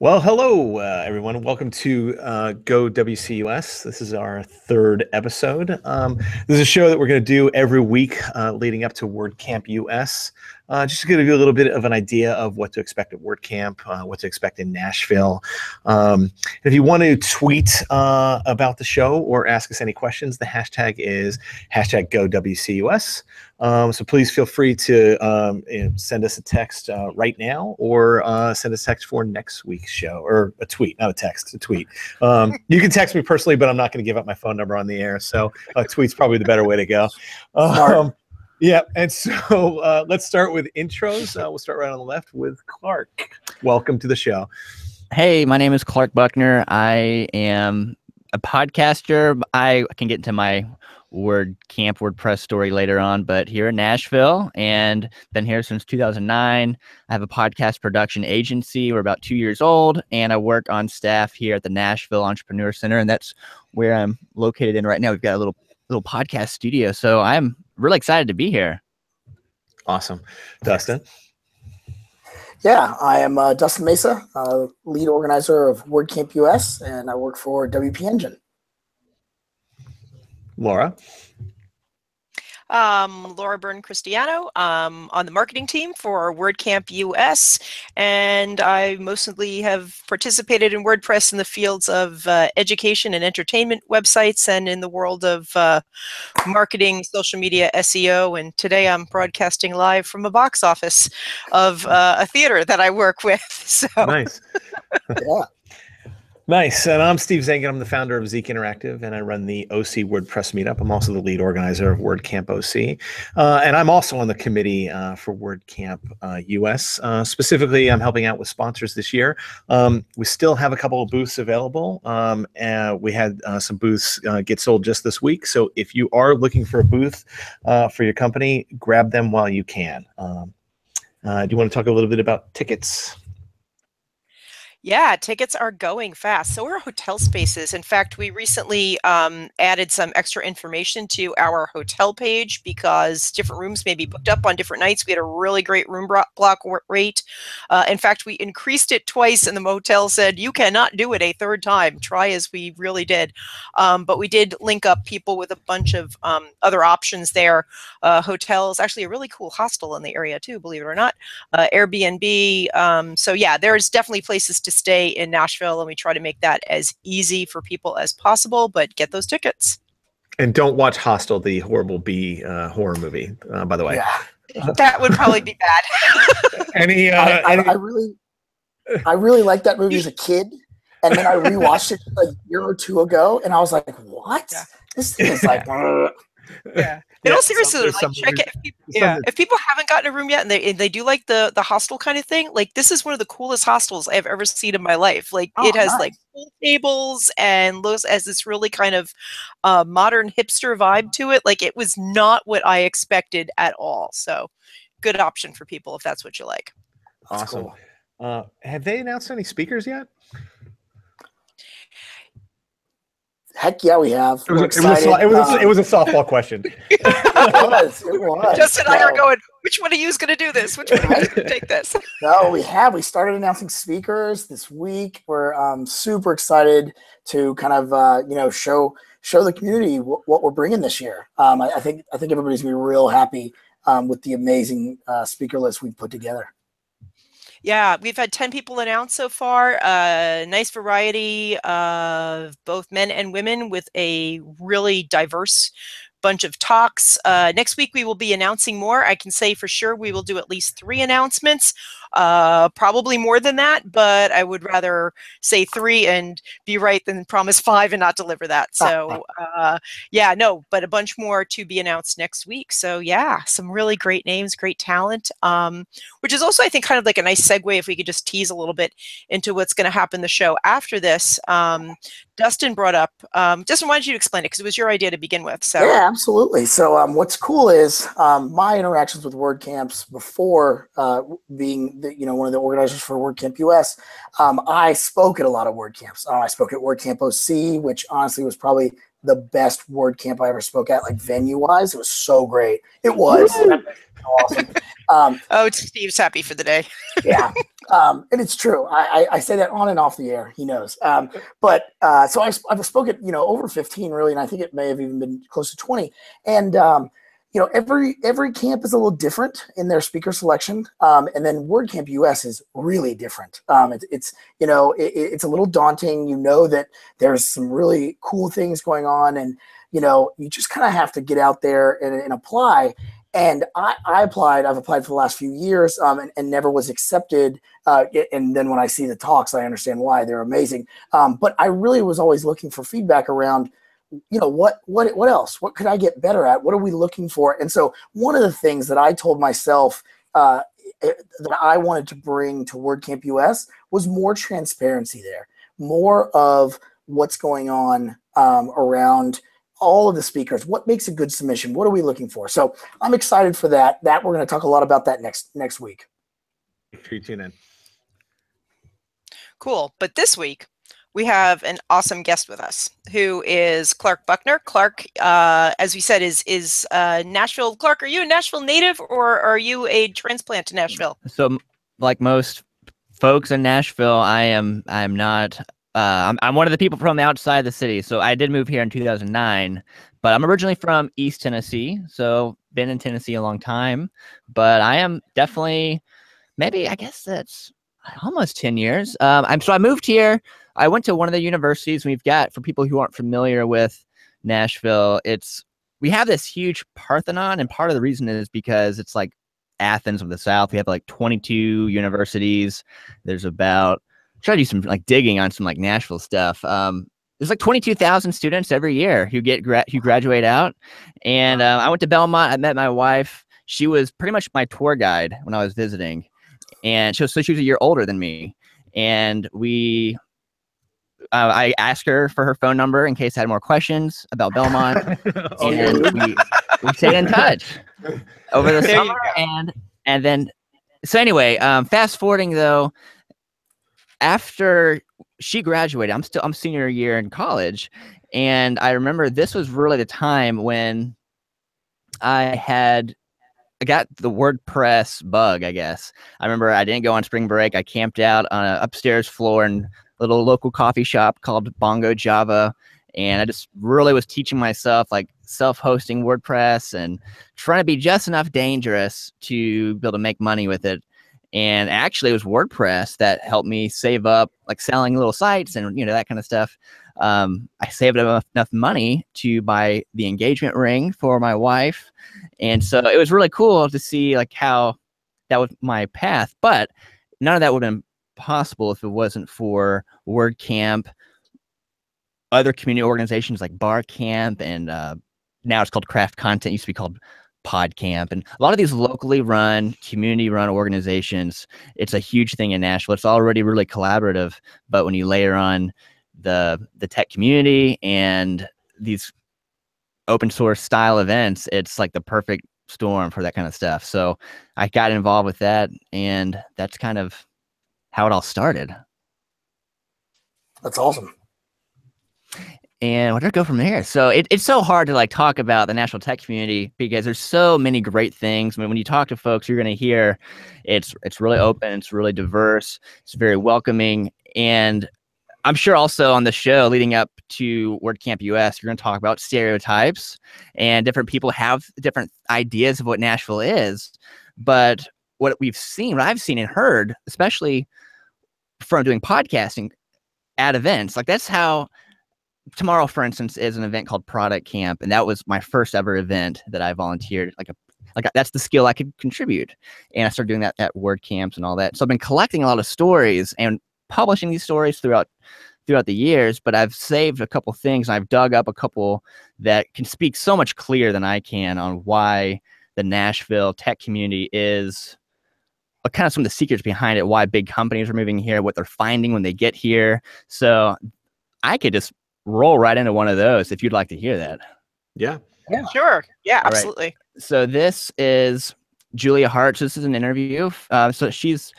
Well, hello, everyone. Welcome to GoWCUS. This is our third episode. This is a show that we're going to do every week leading up to WordCamp US. Just to give you a little bit of an idea of what to expect at WordCamp, what to expect in Nashville. If you want to tweet about the show or ask us any questions, the hashtag is #GoWCUS. So please feel free to send us a text right now or send us a text for next week's show, or a tweet, not a text, a tweet. You can text me personally, but I'm not going to give up my phone number on the air. So a tweet's probably the better way to go. Yeah, and so let's start with intros. We'll start right on the left with Clark. Welcome to the show. Hey, my name is Clark Buckner. I am a podcaster. I can get into my WordCamp WordPress story later on, but here in Nashville, and been here since 2009. I have a podcast production agency. We're about 2 years old, and I work on staff here at the Nashville Entrepreneur Center, and that's where I'm located in right now. We've got a little podcast studio, so I'm really excited to be here. Awesome. Dustin? Yeah, I am Dustin Mesa, lead organizer of WordCamp US, and I work for WP Engine. Laura? Laura Byrne Cristiano, on the marketing team for WordCamp US, and I mostly have participated in WordPress in the fields of education and entertainment websites and in the world of marketing, social media, SEO, and today I'm broadcasting live from a box office of a theater that I work with. So Nice. Yeah. Nice. And I'm Steve Zangen. I'm the founder of Zeek Interactive, and I run the OC WordPress meetup. I'm also the lead organizer of WordCamp OC. And I'm also on the committee for WordCamp US. Specifically, I'm helping out with sponsors this year. We still have a couple of booths available. And we had some booths get sold just this week. So if you are looking for a booth for your company, grab them while you can. Do you want to talk a little bit about tickets? yeah, tickets are going fast. So are hotel spaces. In fact, we recently added some extra information to our hotel page because different rooms may be booked up on different nights. We had a really great room block rate. In fact, we increased it twice, and the motel said, you cannot do it a third time. Try as we really did. But we did link up people with a bunch of other options there. Hotels, actually a really cool hostel in the area too, believe it or not. Airbnb. So yeah, there's definitely places to stay in Nashville, and we try to make that as easy for people as possible, but get those tickets. And don't watch Hostel, the horrible B horror movie, by the way. Yeah. That would probably be bad. I really liked that movie as a kid, and then I rewatched it a year or two ago, and I was like, what? Yeah. This thing is like... Yeah. In all seriousness, like, check it. If people haven't gotten a room yet and they do like the hostel kind of thing, like this is one of the coolest hostels I've ever seen in my life. Like it has like pool tables and looks as this really kind of modern hipster vibe to it. Like it was not what I expected at all. So good option for people if that's what you like. Awesome. Cool. Have they announced any speakers yet? Heck yeah, we have. It was a softball question. It was. Justin and I are going, which one of you is going to do this? Which one of you is going to take this? No, we have. We started announcing speakers this week. We're super excited to kind of show the community what we're bringing this year. I think everybody's going to be real happy with the amazing speaker list we've put together. Yeah, we've had 10 people announced so far. Nice variety of both men and women with a really diverse bunch of talks. Next week, we will be announcing more. I can say for sure we will do at least 3 announcements, probably more than that, but I would rather say 3 and be right than promise 5 and not deliver that. So yeah, no, but a bunch more to be announced next week. So yeah, some really great names, great talent, which is also, I think, kind of like a nice segue if we could just tease a little bit into what's going to happen the show after this. Dustin brought up, Dustin, why don't you explain it? Because it was your idea to begin with. So yeah, absolutely. So what's cool is my interactions with WordCamps before being one of the organizers for WordCamp US. I spoke at a lot of WordCamps. I spoke at WordCamp OC, which honestly was probably the best WordCamp I ever spoke at, like venue-wise. It was so great. It was awesome. Oh, Steve's happy for the day. Yeah. And it's true. I say that on and off the air. He knows. So I've spoken, over 15 really, and I think it may have even been close to 20. And every camp is a little different in their speaker selection. And then WordCamp US is really different. It's a little daunting. That there's some really cool things going on, and you just kind of have to get out there and apply. And I applied. I've applied for the last few years, and never was accepted. And then when I see the talks, I understand why. They're amazing. But I really was always looking for feedback around, what else? What could I get better at? What are we looking for? And so one of the things that I told myself that I wanted to bring to WordCamp US was more transparency there, more of what's going on around all of the speakers. What makes a good submission? What are we looking for? So I'm excited for that. We're going to talk a lot about that next week. Make sure you tune in. Cool. But this week we have an awesome guest with us, who is Clark Buckner. Clark, as we said, is Nashville. Clark, are you a Nashville native, or are you a transplant to Nashville? So, like most folks in Nashville, I'm not. I'm one of the people from outside the city. So I did move here in 2009, but I'm originally from East Tennessee. So been in Tennessee a long time, but I am definitely, maybe, I guess that's almost 10 years. So I moved here. I went to one of the universities. We've got, for people who aren't familiar with Nashville, we have this huge Parthenon, and part of the reason is because it's like Athens of the South. We have like 22 universities. There's about, try to do some like digging on some like Nashville stuff. There's like 22,000 students every year who graduate out. And I went to Belmont. I met my wife. She was pretty much my tour guide when I was visiting, and she was a year older than me. And I asked her for her phone number in case I had more questions about Belmont. And we stayed in touch over the summer. And then, so anyway, fast forwarding though, after she graduated, I'm senior year in college, and I remember this was really the time when I got the WordPress bug, I guess. I remember I didn't go on spring break. I camped out on an upstairs floor in a little local coffee shop called Bongo Java, and I just really was teaching myself like self-hosting WordPress and trying to be just enough dangerous to be able to make money with it. And actually, it was WordPress that helped me save up, like selling little sites and that kind of stuff. I saved enough money to buy the engagement ring for my wife, and so it was really cool to see like how that was my path. But none of that would have been possible if it wasn't for WordCamp, other community organizations like Barcamp, and now it's called Craft Content. It used to be called PodCamp, and a lot of these locally run, community-run organizations. It's a huge thing in Nashville. It's already really collaborative, but when you layer on the tech community and these open source style events, it's like the perfect storm for that kind of stuff. So I got involved with that, and that's kind of how it all started. That's awesome. And where did I go from there? So it's so hard to like talk about the Nashville tech community because there's so many great things. I mean, when you talk to folks, you're going to hear it's really open, it's really diverse, it's very welcoming. And I'm sure also on the show leading up to WordCamp US, you're going to talk about stereotypes, and different people have different ideas of what Nashville is. But what I've seen and heard, especially from doing podcasting at events, like that's how tomorrow, for instance, is an event called Product Camp, and that was my first ever event that I volunteered. Like that's the skill I could contribute, and I started doing that at WordCamps and all that. So I've been collecting a lot of stories and publishing these stories throughout the years. But I've saved a couple things, and I've dug up a couple that can speak so much clearer than I can on why the Nashville tech community is. Kind of some of the secrets behind it, why big companies are moving here, what they're finding when they get here. So I could just roll right into one of those if you'd like to hear that. Yeah. Sure. Yeah, All absolutely. Right. So this is Julia Hart. This is an interview. So she's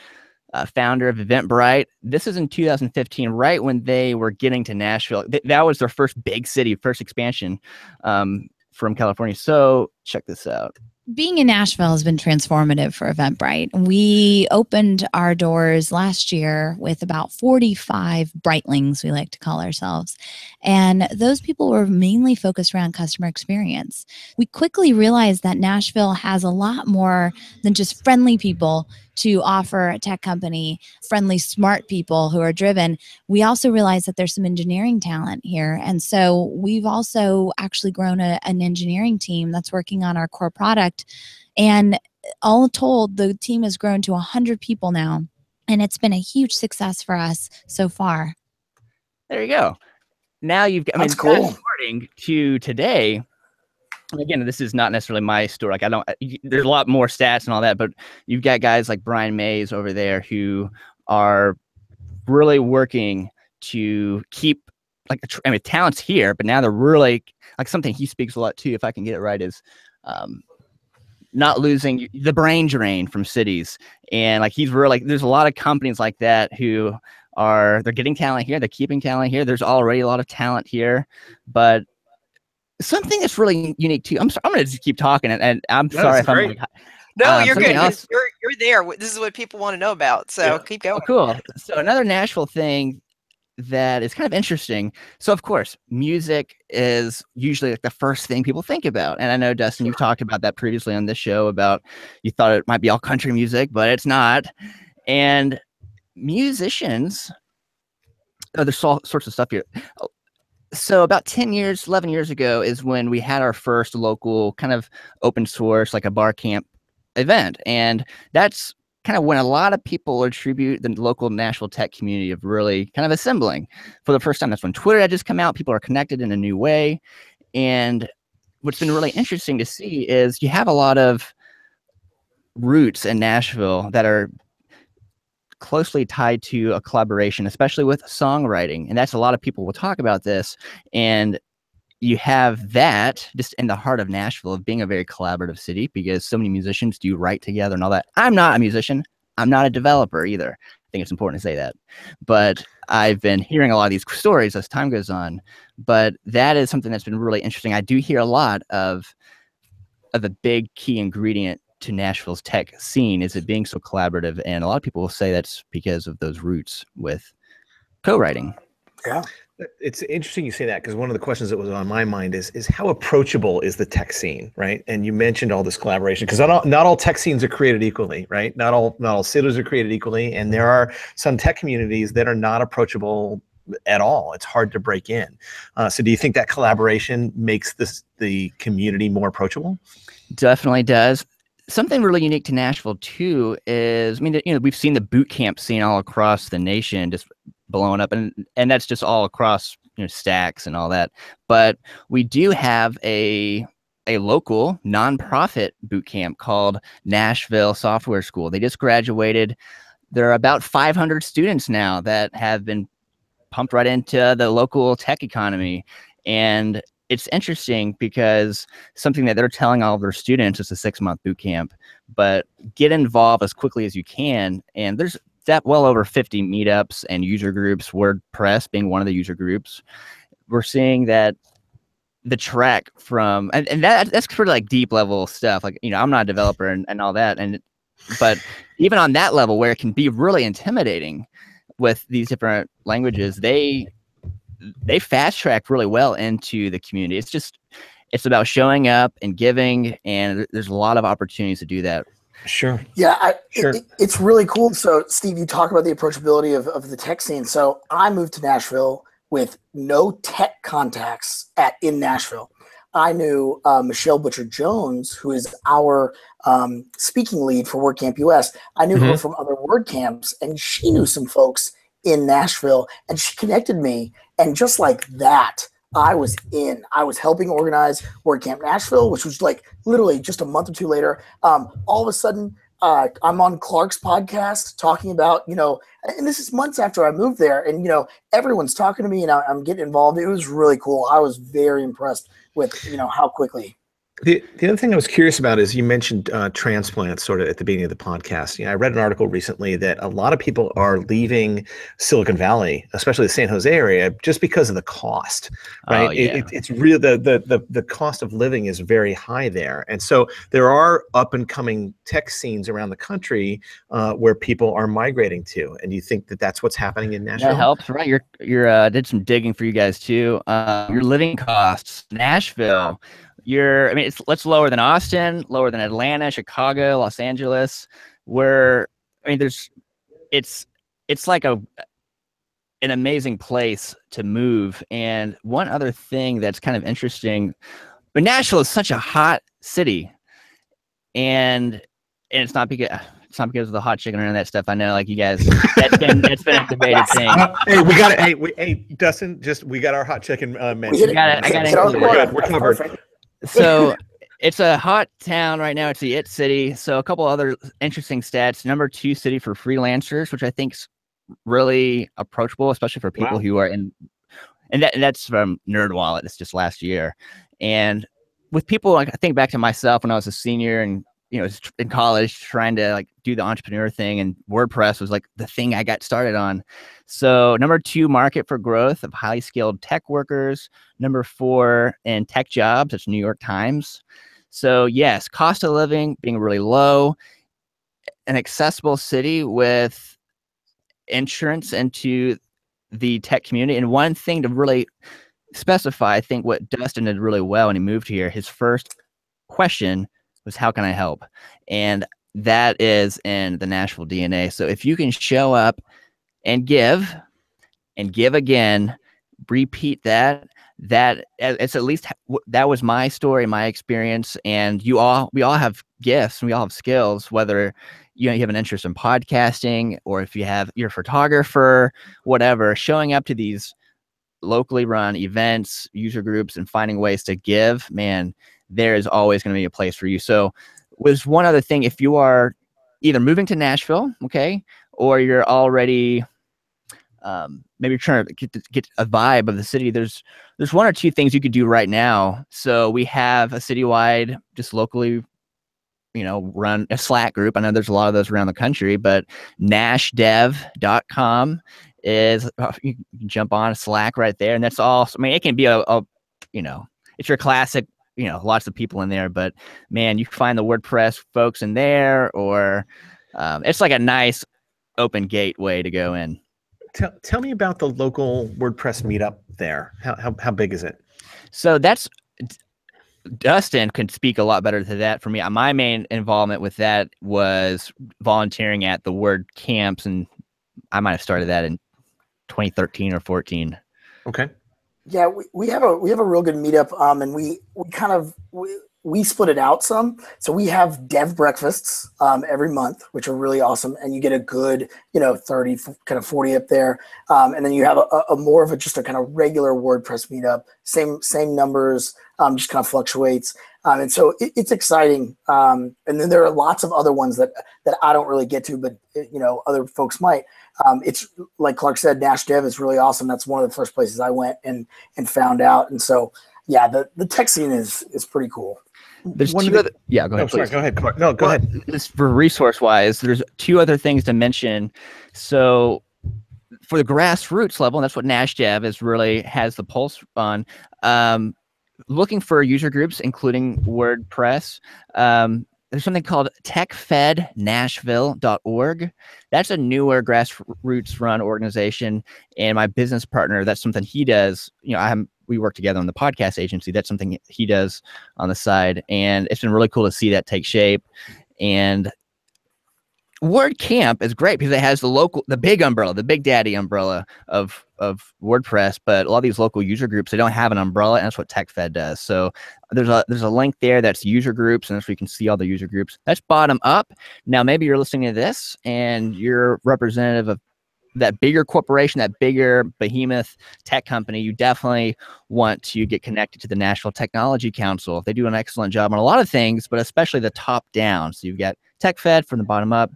founder of Eventbrite. This is in 2015, right when they were getting to Nashville. That was their first big city, first expansion from California. So check this out. being in Nashville has been transformative for Eventbrite. We opened our doors last year with about 45 Brightlings, we like to call ourselves. And those people were mainly focused around customer experience. We quickly realized that Nashville has a lot more than just friendly people to offer a tech company, friendly, smart people who are driven. We also realized that there's some engineering talent here. And so we've also actually grown an engineering team that's working on our core product. And all told, the team has grown to 100 people now. And it's been a huge success for us so far. There you go. Now you've got, That's cool. According to today, again, this is not necessarily my story. Like there's a lot more stats and all that, but you've got guys like Brian Mays over there who are really working to keep talent's here, but now they're really like something he speaks a lot to, if I can get it right, is not losing the brain drain from cities. And like he's really there's a lot of companies like that who they're getting talent here, they're keeping talent here. There's already a lot of talent here, but something that's really unique too. I'm going to just keep talking, and I'm sorry if great. I'm No, you're good. Else, you're there. This is what people want to know about. So keep going. Oh, cool. So another Nashville thing that is kind of interesting. So of course, music is usually like the first thing people think about. And I know, Dustin, you've talked about that previously on this show about you thought it might be all country music, but it's not. And musicians, there's all sorts of stuff here. So about 10 years, 11 years ago is when we had our first local kind of open source, like a bar camp event. And that's kind of when a lot of people attribute the local Nashville tech community of really kind of assembling for the first time. That's when Twitter had just come out. People are connected in a new way. And what's been really interesting to see is you have a lot of roots in Nashville that are closely tied to a collaboration, especially with songwriting. And that's a lot of people will talk about this. And you have that just in the heart of Nashville of being a very collaborative city because so many musicians do write together and all that. I'm not a musician. I'm not a developer either. I think it's important to say that. But I've been hearing a lot of these stories as time goes on. But that is something that's been really interesting. I do hear a lot of a big key ingredient to Nashville's tech scene is it being so collaborative, and a lot of people will say that's because of those roots with co-writing. Yeah, it's interesting you say that because one of the questions that was on my mind is how approachable is the tech scene, right? And you mentioned all this collaboration because not all tech scenes are created equally, right? Not all cities are created equally, and there are some tech communities that are not approachable at all. It's hard to break in. So do you think that collaboration makes the community more approachable? Definitely does. Something really unique to Nashville too is, I mean, we've seen the boot camp scene all across the nation just blowing up, and that's just all across Stacks and all that. But we do have a local nonprofit boot camp called Nashville Software School. They just graduated. There are about 500 students now that have been pumped right into the local tech economy, and it's interesting because something that they're telling all of their students is a 6-month boot camp, but get involved as quickly as you can. And there's well over 50 meetups and user groups, WordPress being one of the user groups. We're seeing that the track from, and that's pretty like deep level stuff. Like, I'm not a developer and all that. But even on that level where it can be really intimidating with these different languages, they fast track really well into the community. It's about showing up and giving, and there's a lot of opportunities to do that. Sure. Yeah, sure. It's really cool. So, Steve, you talk about the approachability of the tech scene. So I moved to Nashville with no tech contacts in Nashville. I knew Michelle Butcher-Jones, who is our speaking lead for WordCamp US. I knew her from other WordCamps, and she knew some folks in Nashville, and she connected me. And just like that, I was in. I was helping organize WordCamp Nashville, which was like literally just a month or two later. All of a sudden, I'm on Clark's podcast talking about, and this is months after I moved there, and, everyone's talking to me and I'm getting involved. It was really cool. I was very impressed with, how quickly. The other thing I was curious about is you mentioned transplants sort of at the beginning of the podcast. You know, I read an article recently that a lot of people are leaving Silicon Valley, especially the San Jose area, just because of the cost, right? Oh, yeah. It's real. The cost of living is very high there, and so there are up and coming tech scenes around the country where people are migrating to. And you think that that's what's happening in Nashville? That helps, right? You're did some digging for you guys too. Your living costs, Nashville. I mean, it's lower than Austin, lower than Atlanta, Chicago, Los Angeles. It's like an amazing place to move. And one other thing that's kind of interesting, but Nashville is such a hot city, and it's not because of the hot chicken or that stuff. I know, like you guys, that's been a debated thing. Hey, we got it. Hey, Dustin, we got our hot chicken mentioned. I got it. We're covered. So it's a hot town right now. It's the IT city. So a couple other interesting stats. Number 2 city for freelancers, which I think is really approachable, especially for people who are in, and that's from NerdWallet. It's just last year. And with people, like, I think back to myself when I was a senior and, you know, in college trying to like do the entrepreneur thing, and WordPress was like the thing I got started on. So number 2 market for growth of highly skilled tech workers. Number 4 in tech jobs. It's New York Times. So yes, cost of living being really low, an accessible city with entrance into the tech community. And one thing to really specify, I think what Dustin did really well when he moved here, his first question was, how can I help? And that is in the Nashville DNA. So if you can show up and give again, repeat that it's at least, that was my story, my experience. And we all have gifts and we all have skills, whether you have an interest in podcasting or if you're a photographer, whatever, showing up to these locally run events, user groups, and finding ways to give, man, there is always going to be a place for you. So was one other thing, if you are either moving to Nashville, okay, or you're already maybe trying to get a vibe of the city, there's 1 or 2 things you could do right now. So we have a citywide, just locally, run a Slack group. I know there's a lot of those around the country, but nashdev.com is, you can jump on Slack right there. And that's all. I mean, it can be it's your classic, lots of people in there, but man, you can find the WordPress folks in there, or it's like a nice open gateway to go in. Tell me about the local WordPress meetup there. How big is it? So Dustin could speak a lot better to that for me. My main involvement with that was volunteering at the WordCamps, and I might have started that in 2013 or 14. Okay. Yeah, we have a real good meetup, and we split it out some. So we have dev breakfasts every month, which are really awesome, and you get a good 30, kind of 40 up there, and then you have a more of just a kind of regular WordPress meetup, same numbers, just kind of fluctuates, and so it's exciting. And then there are lots of other ones that I don't really get to, but other folks might. It's like Clark said, Nash Dev is really awesome. That's one of the first places I went and found out. And so, yeah, the tech scene is pretty cool. There's 2 other. Yeah, go ahead. Sorry, go ahead, Clark. No, go ahead. For resource-wise, there's 2 other things to mention. So for the grassroots level, and that's what Nash Dev has the pulse on. Looking for user groups, including WordPress. There's something called techfednashville.org. That's a newer grassroots run organization. And my business partner, that's something he does. We work together on the podcast agency. That's something he does on the side. And it's been really cool to see that take shape. And WordCamp is great because it has the big umbrella, the big daddy umbrella of WordPress, but a lot of these local user groups, they don't have an umbrella, and that's what TechFed does. So there's a link there that's user groups, and that's where you can see all the user groups. That's bottom up. Now, maybe you're listening to this and you're representative of that bigger corporation, that bigger behemoth tech company. You definitely want to get connected to the National Technology Council. They do an excellent job on a lot of things, but especially the top down. So you've got TechFed from the bottom up,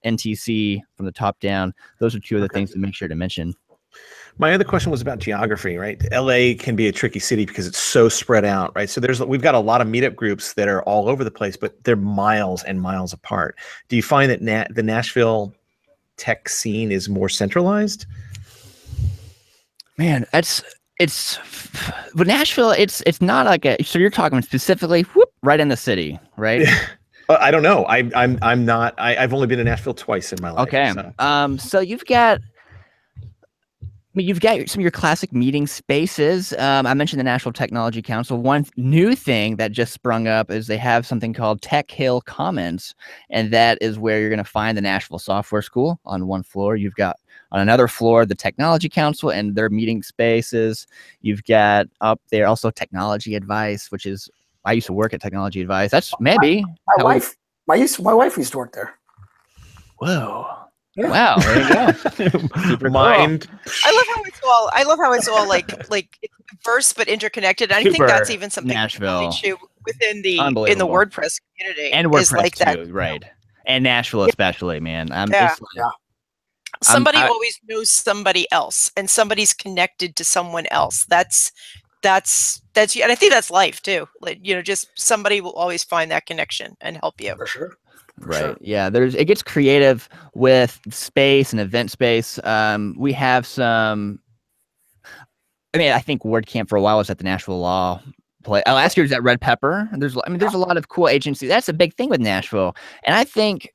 NTC from the top down. Those are 2 of the things to make sure to mention. My other question was about geography, right? LA can be a tricky city because it's so spread out, right? So we've got a lot of meetup groups that are all over the place, but they're miles and miles apart. Do you find that the Nashville tech scene is more centralized? Man, it's with Nashville. It's not like so you're talking specifically right in the city, right? I don't know. I'm not. I've only been to Nashville twice in my life. Okay. So you've got. I mean, you've got some of your classic meeting spaces. I mentioned the Nashville Technology Council. One new thing that just sprung up is they have something called Tech Hill Commons, and that is where you're going to find the Nashville Software School on one floor. You've got on another floor the Technology Council and their meeting spaces. You've got up there also Technology Advice, which is I used to work at Technology Advice. That's maybe my wife used to work there. Whoa. Yeah. Wow, there you go. Super Mind. cool. I love how it's all like diverse but interconnected. And I think that's even something Nashville really within the Unbelievable. WordPress community. And WordPress like too, that. right? And Nashville especially, man. Somebody always knows somebody else, and somebody's connected to someone else. That's and I think that's life too. Like, just somebody will always find that connection and help you. For sure. Right. Sure. Yeah. It gets creative with space and event space. We have some. I mean, I think WordCamp for a while was at the Nashville Law Play. Last year was at Red Pepper. There's a lot of cool agencies. That's a big thing with Nashville, and I think,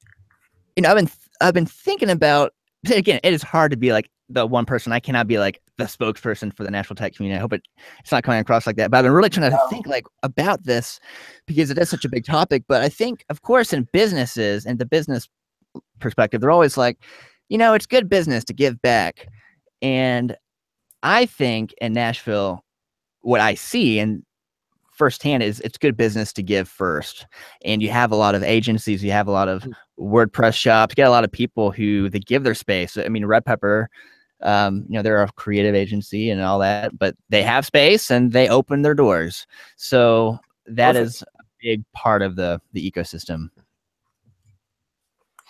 I've been thinking about. Again, it is hard to be like the one person. I cannot be like the spokesperson for the Nashville tech community. I hope it's not coming across like that. But I've been really trying to think about this because it is such a big topic. But I think, of course, in businesses and the business perspective, they're always like, it's good business to give back. And I think in Nashville, what I see and firsthand is it's good business to give first. And you have a lot of agencies, you have a lot of WordPress shops, you get a lot of people who they give their space. I mean, Red Pepper, they're a creative agency and all that, but they have space and they open their doors. So that is a big part of the ecosystem.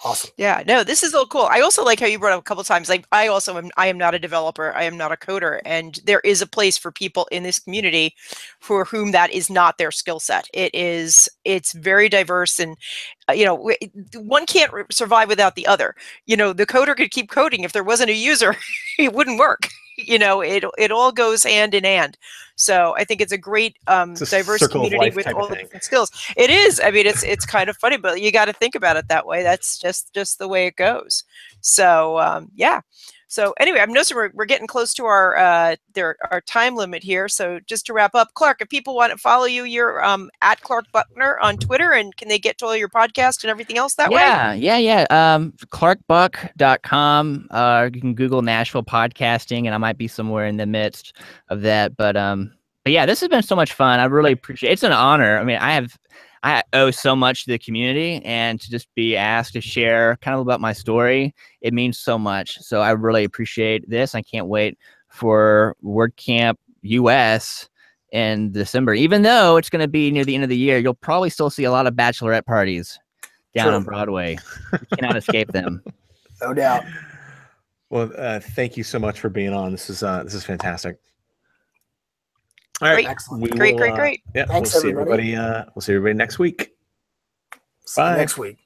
Awesome. Yeah, no, this is all cool. I also like how you brought up a couple of times, like I am not a developer. I am not a coder. And there is a place for people in this community for whom that is not their skill set. It's very diverse, and one can't survive without the other. The coder could keep coding. If there wasn't a user, it wouldn't work. It all goes hand in hand. So I think it's a great diverse community with all the different skills. It is. I mean, it's kind of funny, but you got to think about it that way. That's just the way it goes. So yeah. So anyway, I'm noticing we're getting close to our time limit here. So just to wrap up, Clark, if people want to follow you, you're at Clark Buckner on Twitter, and can they get to all your podcast and everything else that way? Yeah. clarkbuck.com. You can Google Nashville podcasting, and I might be somewhere in the midst of that. But yeah, this has been so much fun. I really appreciate it. It's an honor. I mean, I owe so much to the community, and to just be asked to share kind of about my story, it means so much. So I really appreciate this. I can't wait for WordCamp US in December. Even though it's going to be near the end of the year, you'll probably still see a lot of bachelorette parties down on Broadway. You cannot escape them. No doubt. Well, thank you so much for being on. This is fantastic. All right. Excellent. Great. Yeah, Thanks, we'll see everybody. everybody. We'll see everybody next week. See you next week.